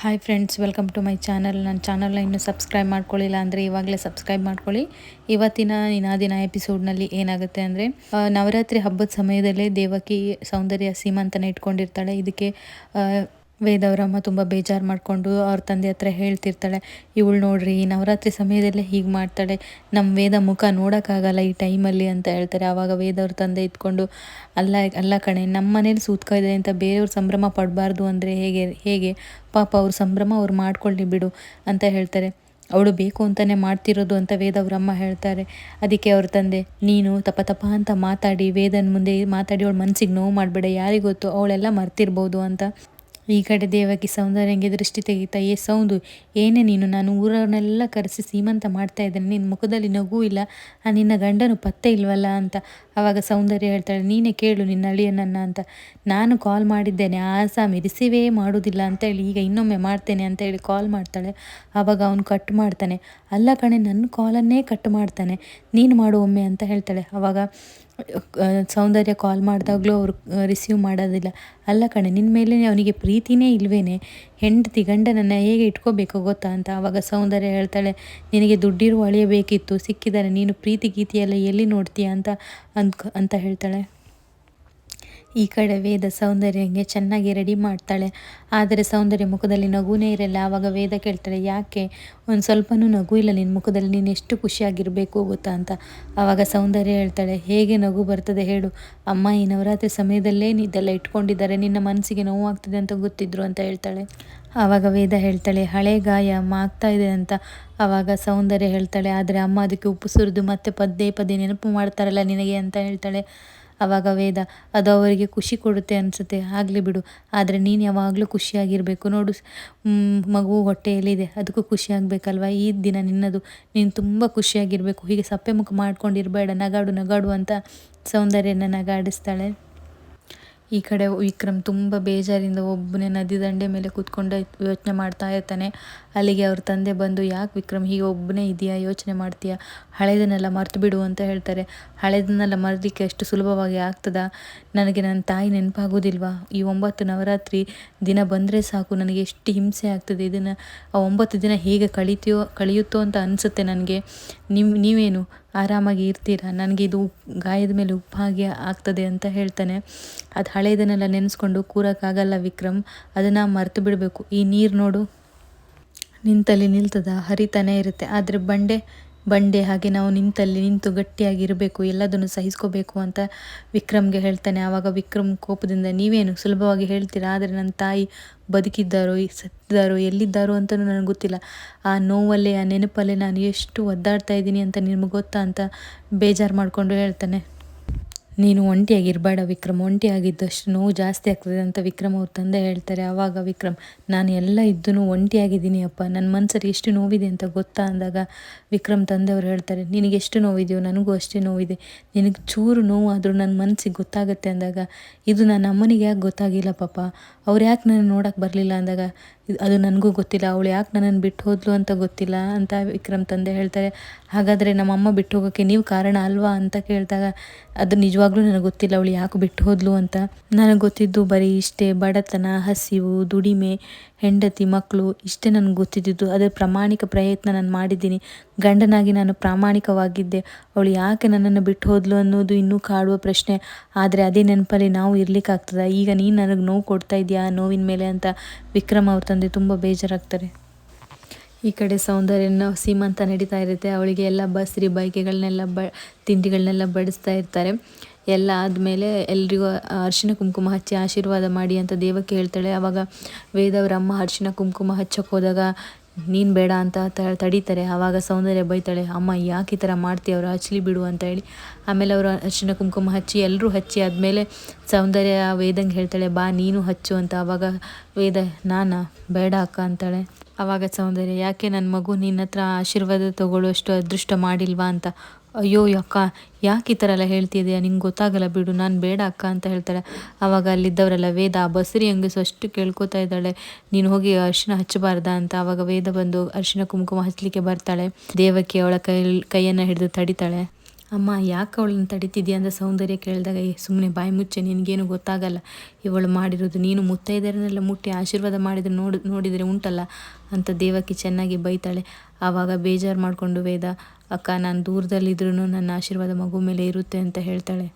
Hi friends, welcome to my channel. ನನ್ನ ಚಾನಲ್ನ ಇನ್ನೂ ಸಬ್ಸ್ಕ್ರೈಬ್ ಮಾಡ್ಕೊಳ್ಳಿಲ್ಲ ಅಂದರೆ ಇವಾಗಲೇ ಸಬ್ಸ್ಕ್ರೈಬ್ ಮಾಡ್ಕೊಳ್ಳಿ. ಇವತ್ತಿನ ದಿನ ಎಪಿಸೋಡ್ನಲ್ಲಿ ಏನಾಗುತ್ತೆ ಅಂದರೆ, ನವರಾತ್ರಿ ಹಬ್ಬದ ಸಮಯದಲ್ಲೇ ದೇವಕಿ ಸೌಂದರ್ಯ ಸೀಮಂತನ ಇಟ್ಕೊಂಡಿರ್ತಾಳೆ. ಇದಕ್ಕೆ ವೇದ ಅವರ ಅಮ್ಮ ತುಂಬ ಬೇಜಾರು ಮಾಡಿಕೊಂಡು ಅವ್ರ ತಂದೆ ಹತ್ರ ಹೇಳ್ತಿರ್ತಾಳೆ, ಇವಳು ನೋಡ್ರಿ ಈ ನವರಾತ್ರಿ ಸಮಯದಲ್ಲೇ ಹೀಗೆ ಮಾಡ್ತಾಳೆ, ನಮ್ಮ ವೇದ ಮುಖ ನೋಡೋಕ್ಕಾಗಲ್ಲ ಈ ಟೈಮಲ್ಲಿ ಅಂತ ಹೇಳ್ತಾರೆ. ಆವಾಗ ವೇದ ಅವ್ರ ತಂದೆ ಇದ್ಕೊಂಡು, ಅಲ್ಲ ಕಣೆ, ನಮ್ಮ ಮನೇಲಿ ಸೂತ್ಕ ಇದೆ ಅಂತ ಬೇರೆಯವ್ರ ಸಂಭ್ರಮ ಪಡಬಾರ್ದು ಅಂದರೆ ಹೇಗೆ ಪಾಪ ಅವ್ರ ಸಂಭ್ರಮ ಅವ್ರು ಮಾಡ್ಕೊಳ್ಳಿ ಬಿಡು ಅಂತ ಹೇಳ್ತಾರೆ. ಅವಳು ಬೇಕು ಅಂತಲೇ ಮಾಡ್ತಿರೋದು ಅಂತ ವೇದ ಅವ್ರ ಅಮ್ಮ ಹೇಳ್ತಾರೆ. ಅದಕ್ಕೆ ಅವ್ರ ತಂದೆ, ನೀನು ತಪ ಅಂತ ಮಾತಾಡಿ ವೇದನ ಮುಂದೆ ಮಾತಾಡಿ ಅವಳ ಮನಸ್ಸಿಗೆ ನೋವು ಮಾಡಬೇಡ, ಯಾರಿಗೊತ್ತು ಅವಳೆಲ್ಲ ಮರ್ತಿರ್ಬೋದು ಅಂತ. ಈ ಕಡೆ ದೇವಕಿ ಸೌಂದರ್ಯಂಗೆ ದೃಷ್ಟಿ ತೆಗಿತಾ, ಸೌಂದು ಏನೇ ನೀನು, ನಾನು ಊರವನ್ನೆಲ್ಲ ಕರೆಸಿ ಸೀಮಂತ ಮಾಡ್ತಾ ಇದ್ದೇನೆ, ನಿನ್ನ ಮುಖದಲ್ಲಿ ನಗು ಇಲ್ಲ, ನಿನ್ನ ಗಂಡನು ಪತ್ತೆ ಇಲ್ವಲ್ಲ ಅಂತ. ಆವಾಗ ಸೌಂದರ್ಯ ಹೇಳ್ತಾಳೆ, ನೀನೇ ಕೇಳು ನಿನ್ನ ಅಳಿಯನನ್ನ ಅಂತ. ನಾನು ಕಾಲ್ ಮಾಡಿದ್ದೇನೆ, ಆಸಾಮಿ ರಿಸೀವೇ ಮಾಡೋದಿಲ್ಲ ಅಂತೇಳಿ ಈಗ ಇನ್ನೊಮ್ಮೆ ಮಾಡ್ತೇನೆ ಅಂತ ಹೇಳಿ ಕಾಲ್ ಮಾಡ್ತಾಳೆ. ಆವಾಗ ಅವನು ಕಟ್ ಮಾಡ್ತಾನೆ. ಅಲ್ಲ ಕಣೆ, ನನ್ನ ಕಾಲನ್ನೇ ಕಟ್ ಮಾಡ್ತಾನೆ, ನೀನು ಮಾಡು ಒಮ್ಮೆ ಅಂತ ಹೇಳ್ತಾಳೆ. ಆವಾಗ ಸೌಂದರ್ಯ ಕಾಲ್ ಮಾಡಿದಾಗಲೂ ಅವರು ರಿಸೀವ್ ಮಾಡೋದಿಲ್ಲ. ಅಲ್ಲ ಕಣೆ, ನಿನ್ನ ಮೇಲೆ ಅವನಿಗೆ ಪ್ರೀತಿನೇ ಇಲ್ವೇನೆ, ಹೆಂಡತಿ ಗಂಡನನ್ನು ಹೇಗೆ ಇಟ್ಕೋಬೇಕು ಗೊತ್ತಾ ಅಂತ. ಆವಾಗ ಸೌಂದರ್ಯ ಹೇಳ್ತಾಳೆ, ನಿನಗೆ ದುಡ್ಡಿರುವ ಅಳಿಯಬೇಕಿತ್ತು, ಸಿಕ್ಕಿದ್ದಾರೆ, ನೀನು ಪ್ರೀತಿ ಗೀತಿಯೆಲ್ಲ ಎಲ್ಲಿ ನೋಡ್ತೀಯ ಅಂತ ಹೇಳ್ತಾಳೆ. ಈ ಕಡೆ ವೇದ ಸೌಂದರ್ಯಂಗೆ ಚೆನ್ನಾಗಿ ರೆಡಿ ಮಾಡ್ತಾಳೆ. ಆದರೆ ಸೌಂದರ್ಯ ಮುಖದಲ್ಲಿ ನಗುನೇ ಇರಲ್ಲ. ಆವಾಗ ವೇದ ಕೇಳ್ತಾಳೆ, ಯಾಕೆ ಒಂದು ಸ್ವಲ್ಪನೂ ನಗು ಇಲ್ಲ ನಿನ್ನ ಮುಖದಲ್ಲಿ, ನೀನು ಎಷ್ಟು ಖುಷಿಯಾಗಿರಬೇಕು ಗೊತ್ತಾ ಅಂತ. ಆವಾಗ ಸೌಂದರ್ಯ ಹೇಳ್ತಾಳೆ, ಹೇಗೆ ನಗು ಬರ್ತದೆ ಹೇಳು, ಅಮ್ಮ ಈ ನವರಾತ್ರಿ ಸಮಯದಲ್ಲೇ ಇದೆಲ್ಲ ಇಟ್ಕೊಂಡಿದ್ದಾರೆ, ನಿನ್ನ ಮನಸ್ಸಿಗೆ ನೋವಾಗ್ತದೆ ಅಂತ ಗೊತ್ತಿದ್ರು ಅಂತ ಹೇಳ್ತಾಳೆ. ಆವಾಗ ವೇದ ಹೇಳ್ತಾಳೆ, ಹಳೆ ಗಾಯ ಆಗ್ತಾ ಇದೆ ಅಂತ. ಆವಾಗ ಸೌಂದರ್ಯ ಹೇಳ್ತಾಳೆ, ಆದರೆ ಅಮ್ಮ ಅದಕ್ಕೆ ಉಪ್ಪು ಸುರಿದು ಮತ್ತೆ ಪದೇ ನೆನಪು ಮಾಡ್ತಾರಲ್ಲ ನಿನಗೆ ಅಂತ ಹೇಳ್ತಾಳೆ. ಆವಾಗ ವೇದ, ಅದು ಅವರಿಗೆ ಖುಷಿ ಕೊಡುತ್ತೆ ಅನಿಸುತ್ತೆ, ಆಗಲಿ ಬಿಡು, ಆದರೆ ನೀನು ಯಾವಾಗಲೂ ಖುಷಿಯಾಗಿರಬೇಕು ನೋಡು, ಮಗು ಹೊಟ್ಟೆಯಲ್ಲಿದೆ, ಅದಕ್ಕೂ ಖುಷಿಯಾಗಬೇಕಲ್ವ, ಈ ದಿನ ನಿನ್ನದು, ನೀನು ತುಂಬ ಖುಷಿಯಾಗಿರಬೇಕು, ಹೀಗೆ ಸಪ್ಪೆ ಮುಖ ಮಾಡ್ಕೊಂಡಿರಬೇಡ, ನಗಾಡು ಅಂತ ಸೌಂದರ್ಯನ ನಗಾಡಿಸ್ತಾಳೆ. ಈ ಕಡೆ ವಿಕ್ರಮ್ ತುಂಬ ಬೇಜಾರಿಂದ ಒಬ್ಬನೇ ನದಿ ದಂಡೆ ಮೇಲೆ ಕೂತ್ಕೊಂಡು ಯೋಚನೆ ಮಾಡ್ತಾ ಇರ್ತಾನೆ. ಅಲ್ಲಿಗೆ ಅವ್ರ ತಂದೆ ಬಂದು, ಯಾಕೆ ವಿಕ್ರಮ್ ಹೀಗೆ ಒಬ್ಬನೇ ಇದೆಯಾ, ಯೋಚನೆ ಮಾಡ್ತೀಯಾ, ಹಳೆದನ್ನೆಲ್ಲ ಮರ್ತು ಬಿಡು ಅಂತ ಹೇಳ್ತಾರೆ. ಹಳೆದನ್ನೆಲ್ಲ ಮರಲಿಕ್ಕೆ ಅಷ್ಟು ಸುಲಭವಾಗಿ ಆಗ್ತದಾ, ನನಗೆ ನನ್ನ ತಾಯಿ ನೆನಪಾಗೋದಿಲ್ವಾ, ಈ 9 ನವರಾತ್ರಿ ದಿನ ಬಂದರೆ ಸಾಕು, ನನಗೆ ಎಷ್ಟು ಹಿಂಸೆ ಆಗ್ತದೆ, ಇದನ್ನು ಆ 9 ದಿನ ಹೇಗೆ ಕಳೆಯುತ್ತೋ ಅಂತ ಅನಿಸುತ್ತೆ ನನಗೆ. ನೀವೇನು ಆರಾಮಾಗಿ ಇರ್ತೀರಾ, ನನಗೆ ಇದು ಗಾಯದ ಮೇಲೆ ಉಪ್ಪು ಹಾಗೆ ಆಗ್ತದೆ ಅಂತ ಹೇಳ್ತಾನೆ. ಅದು ಹಳೆಯದನ್ನೆಲ್ಲ ನೆನೆಸ್ಕೊಂಡು ಕೂರೋಕ್ಕಾಗಲ್ಲ ವಿಕ್ರಮ್, ಅದನ್ನು ಮರೆತು ಬಿಡಬೇಕು. ಈ ನೀರು ನೋಡು, ನಿಂತಲ್ಲಿ ನಿಲ್ತದ, ಹರಿತಾನೆ ಇರುತ್ತೆ, ಆದರೆ ಬಂಡೆ ಹಾಗೆ ನಾವು ನಿಂತು ಗಟ್ಟಿಯಾಗಿರಬೇಕು, ಎಲ್ಲದನ್ನು ಸಹಿಸ್ಕೋಬೇಕು ಅಂತ ವಿಕ್ರಮ್ಗೆ ಹೇಳ್ತಾನೆ. ಆವಾಗ ವಿಕ್ರಮ್ ಕೋಪದಿಂದ, ನೀವೇನು ಸುಲಭವಾಗಿ ಹೇಳ್ತೀರಾ, ಆದರೆ ನನ್ನ ತಾಯಿ ಬದುಕಿದ್ದಾರೋ ಸತ್ತಿದ್ದಾರೋ ಎಲ್ಲಿದ್ದಾರೋ ಅಂತಲೂ ನನಗೆ ಗೊತ್ತಿಲ್ಲ, ಆ ನೋವಲ್ಲೇ ಆ ನೆನಪಲ್ಲೇ ನಾನು ಎಷ್ಟು ಒದ್ದಾಡ್ತಾ ಇದ್ದೀನಿ ಅಂತ ನಿಮ್ಗೆ ಗೊತ್ತಾ ಅಂತ ಬೇಜಾರು ಮಾಡಿಕೊಂಡು ಹೇಳ್ತಾನೆ. ನೀನು ಒಂಟಿಯಾಗಿರಬೇಡ ವಿಕ್ರಮ್, ಒಂಟಿಯಾಗಿದ್ದಷ್ಟು ನೋವು ಜಾಸ್ತಿ ಆಗ್ತದೆ ಅಂತ ವಿಕ್ರಮ್ ಅವ್ರ ತಂದೆ ಹೇಳ್ತಾರೆ. ಆವಾಗ ವಿಕ್ರಮ್, ನಾನು ಎಲ್ಲ ಇದ್ದೂ ಒಂಟಿಯಾಗಿದ್ದೀನಿ ಅಪ್ಪ, ನನ್ನ ಮನಸ್ಸಲ್ಲಿ ಎಷ್ಟು ನೋವಿದೆ ಅಂತ ಗೊತ್ತಾ ಅಂದಾಗ ವಿಕ್ರಮ್ ತಂದೆಯವರು ಹೇಳ್ತಾರೆ, ನಿನಗೆ ಎಷ್ಟು ನೋವಿದೆಯೋ ನನಗೂ ಅಷ್ಟೇ ನೋವಿದೆ, ನಿನಗೆ ಚೂರು ನೋವು ಆದರೂ ನನ್ನ ಮನಸ್ಸಿಗೆ ಗೊತ್ತಾಗುತ್ತೆ ಅಂದಾಗ, ಇದು ನನ್ನ ಅಮ್ಮನಿಗೆ ಯಾಕೆ ಗೊತ್ತಾಗಿಲ್ಲ ಪಾಪ, ಅವ್ರು ಯಾಕೆ ನನ್ನ ನೋಡೋಕ್ಕೆ ಬರಲಿಲ್ಲ ಅಂದಾಗ, ಅದು ನನಗೂ ಗೊತ್ತಿಲ್ಲ, ಅವಳು ಯಾಕೆ ನನ್ನನ್ನು ಬಿಟ್ಟು ಹೋದ್ಲು ಅಂತ ಗೊತ್ತಿಲ್ಲ ಅಂತ ವಿಕ್ರಮ್ ತಂದೆ ಹೇಳ್ತಾರೆ. ಹಾಗಾದರೆ ನಮ್ಮಮ್ಮ ಬಿಟ್ಟು ಹೋಗೋಕ್ಕೆ ನೀವು ಕಾರಣ ಅಲ್ವಾ ಅಂತ ಕೇಳಿದಾಗ, ಅದು ನಿಜವಾಗ್ಲೂ ನನಗೆ ಗೊತ್ತಿಲ್ಲ ಅವಳು ಯಾಕೆ ಬಿಟ್ಟು ಹೋದ್ಲು ಅಂತ. ನನಗೆ ಗೊತ್ತಿದ್ದು ಬರೀ ಇಷ್ಟೇ, ಬಡತನ, ಹಸಿವು, ದುಡಿಮೆ, ಹೆಂಡತಿ, ಮಕ್ಕಳು, ಇಷ್ಟೇ ನನಗೆ ಗೊತ್ತಿದ್ದು. ಅದರ ಪ್ರಾಮಾಣಿಕ ಪ್ರಯತ್ನ ನಾನು ಮಾಡಿದ್ದೀನಿ, ಗಂಡನಾಗಿ ನಾನು ಪ್ರಾಮಾಣಿಕವಾಗಿದ್ದೆ, ಅವಳು ಯಾಕೆ ನನ್ನನ್ನು ಬಿಟ್ಟು ಹೋದ್ಲು ಅನ್ನೋದು ಇನ್ನೂ ಕಾಡುವ ಪ್ರಶ್ನೆ. ಆದರೆ ಅದೇ ನೆನಪಲ್ಲಿ ನಾವು ಇರಲಿಕ್ಕಾಗ್ತದ, ಈಗ ನೀನು ನನಗೆ ನೋವು ಕೊಡ್ತಾ ಇದೆಯಾ ನೋವಿನ ಮೇಲೆ ಅಂತ ವಿಕ್ರಮ್ ಅವ್ರ ತಂದೆ ತುಂಬ ಬೇಜಾರಾಗ್ತಾರೆ. ಈ ಕಡೆ ಸೌಂದರ್ಯನ ಸೀಮಂತ ನಡೀತಾ ಇರುತ್ತೆ. ಅವಳಿಗೆ ಎಲ್ಲ ಬಸ್ರಿ ಬೈಕೆಗಳನ್ನೆಲ್ಲ ತಿಂಡಿಗಳನ್ನೆಲ್ಲ ಬಡಿಸ್ತಾ ಇರ್ತಾರೆ. ಎಲ್ಲ ಆದಮೇಲೆ ಎಲ್ರಿಗೂ ಅರಿಶಿನ ಕುಂಕುಮ ಹಚ್ಚಿ ಆಶೀರ್ವಾದ ಮಾಡಿ ಅಂತ ದೇವಕ್ಕೆ ಹೇಳ್ತಾಳೆ. ಆವಾಗ ವೇದವ್ರ ಅಮ್ಮ ಅರಿಶಿನ ಕುಂಕುಮ ಹಚ್ಚಕ್ಕೆ ಹೋದಾಗ, ನೀನು ಬೇಡ ಅಂತ ತಡೀತಾರೆ. ಆವಾಗ ಸೌಂದರ್ಯ ಬೈತಾಳೆ, ಅಮ್ಮ ಯಾಕೆ ಈ ಥರ ಮಾಡ್ತೀಯ, ಅವರು ಹಚ್ಚಲಿ ಬಿಡು ಅಂತ ಹೇಳಿ. ಆಮೇಲೆ ಅವರು ಅರಿಶಿನ ಕುಂಕುಮ ಹಚ್ಚಿ ಎಲ್ಲರೂ ಹಚ್ಚಿ ಆದಮೇಲೆ ಸೌಂದರ್ಯ ವೇದಂಗೆ ಹೇಳ್ತಾಳೆ, ಬಾ ನೀನು ಹಚ್ಚು ಅಂತ. ಆವಾಗ ವೇದ, ನಾನಾ ಬೇಡ ಅಕ್ಕ ಅಂತಾಳೆ. ಆವಾಗ ಸೌಂದರ್ಯ, ಯಾಕೆ ನನ್ನ ಮಗು ನಿನ್ನ ಹತ್ರ ಆಶೀರ್ವಾದ ತೊಗೊಳ್ಳೋಷ್ಟು ಅದೃಷ್ಟ ಮಾಡಿಲ್ವಾ ಅಂತ. ಅಯ್ಯೋ ಅಕ್ಕ, ಯಾಕೆ ಈ ಥರ ಎಲ್ಲ ಹೇಳ್ತಿದೆಯಾ, ನಿಂಗೆ ಗೊತ್ತಾಗಲ್ಲ ಬಿಡು, ನಾನು ಬೇಡ ಅಕ್ಕ ಅಂತ ಹೇಳ್ತಾಳೆ. ಆವಾಗ ಅಲ್ಲಿದ್ದವರೆಲ್ಲ, ವೇದ ಆ ಬಸರಿ ಹೆಂಗಸು ಅಷ್ಟು ಕೇಳ್ಕೊತಾ ಇದ್ದಾಳೆ, ನೀನು ಹೋಗಿ ಅರಿಶಿನ ಹಚ್ಚಬಾರ್ದಾ ಅಂತ. ಆವಾಗ ವೇದ ಬಂದು ಅರಿಶಿನ ಕುಂಕುಮ ಹಚ್ಚಲಿಕ್ಕೆ ಬರ್ತಾಳೆ. ದೇವಕಿ ಅವಳ ಕೈಯನ್ನು ಹಿಡಿದು ತಡಿತಾಳೆ. ಅಮ್ಮ ಯಾಕೆ ಅವಳನ್ನ ತಡಿತಿದ್ಯಾ ಅಂತ ಸೌಂದರ್ಯ ಕೇಳಿದಾಗ ಸುಮ್ಮನೆ ಬಾಯಿ ಮುಚ್ಚೆ, ನಿನಗೇನು ಗೊತ್ತಾಗಲ್ಲ, ಇವಳು ಮಾಡಿರೋದು ನೀನು ಮುತ್ತೈದೆಯರನ್ನೆಲ್ಲ ಮುಟ್ಟಿ ಆಶೀರ್ವಾದ ಮಾಡಿದ್ರೆ ನೋಡಿದರೆ ಉಂಟಲ್ಲ ಅಂತ ದೇವಕಿ ಚೆನ್ನಾಗಿ ಬೈತಾಳೆ. ಆವಾಗ ಬೇಜಾರು ಮಾಡಿಕೊಂಡು ವೇದ, ಅಕ್ಕ ನಾನು ದೂರದಲ್ಲಿದ್ರೂ ನನ್ನ ಆಶೀರ್ವಾದ ಮಗು ಮೇಲೆ ಇರುತ್ತೆ ಅಂತ ಹೇಳ್ತಾಳೆ.